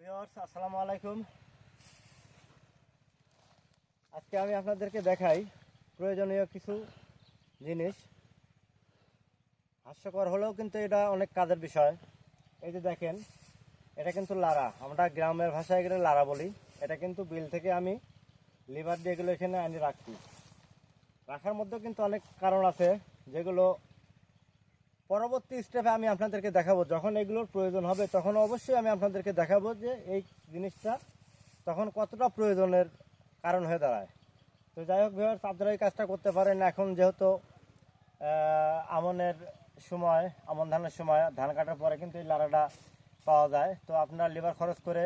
Viewers আসসালামু আলাইকুম। আজকে আমি আপনাদেরকে দেখাই প্রয়োজনীয় কিছু জিনিস। হাস্যকর হলেও কিন্তু এটা অনেক কাজের বিষয়। এই যে দেখেন, এটা কিন্তু লারা, আমরা গ্রামের ভাষায় এগুলো লারা বলি। এটা কিন্তু বিল থেকে আমি লিভার দিয়ে এগুলো এখানে আনি রাখছি। রাখার মধ্যেও কিন্তু অনেক কারণ আছে, যেগুলো পরবর্তী স্টেপে আমি আপনাদেরকে দেখাবো। যখন এগুলোর প্রয়োজন হবে তখন অবশ্যই আমি আপনাদেরকে দেখাবো যে এই জিনিসটা তখন কতটা প্রয়োজনের কারণ হয়ে দাঁড়ায়। তো যাই হোক ভিউয়ার্স, আপনারা এই কাজটা করতে পারেন। এখন যেহেতু আমনের সময়, আমন ধানের সময়, ধান কাটার পরে কিন্তু এই লাড়াটা পাওয়া যায়। তো আপনারা লিভার খরচ করে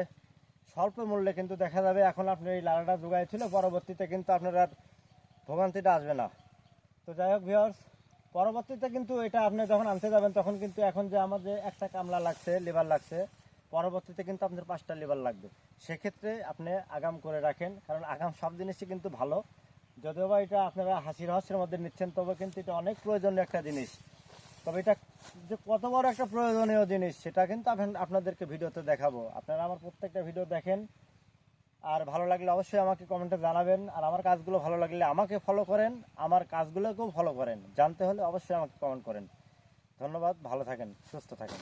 স্বল্প মূল্যে কিন্তু দেখা যাবে এখন আপনি এই লাড়াটা জোগাই ছিল, পরবর্তীতে কিন্তু আপনার আর ভোগান্তিটা আসবে না। তো যাই হোক ভিউয়ার্স, পরবর্তীতে কিন্তু এটা আপনি যখন আনতে যাবেন তখন কিন্তু এখন যে আমার যে একটা কামলা লাগছে, লিভার লাগছে, পরবর্তীতে কিন্তু আপনার 5টা লিভার লাগবে। সেক্ষেত্রে আপনি আগাম করে রাখেন, কারণ আগাম সব জিনিসই কিন্তু ভালো। যদিও বা এটা আপনারা হাসি রহস্যের মধ্যে নিচ্ছেন, তবে কিন্তু এটা অনেক প্রয়োজনীয় একটা জিনিস। তবে এটা যে কত বড় একটা প্রয়োজনীয় জিনিস সেটা কিন্তু আপনাদেরকে ভিডিওতে দেখাবো। আপনারা আমার প্রত্যেকটা ভিডিও দেখেন, আর ভালো লাগলে অবশ্যই আমাকে কমেন্টে জানাবেন। আর আমার কাজগুলো ভালো লাগলে আমাকে ফলো করেন, আমার কাজগুলোকেও ফলো করেন। জানতে হলে অবশ্যই আমাকে কমেন্ট করেন। ধন্যবাদ, ভালো থাকেন, সুস্থ থাকেন।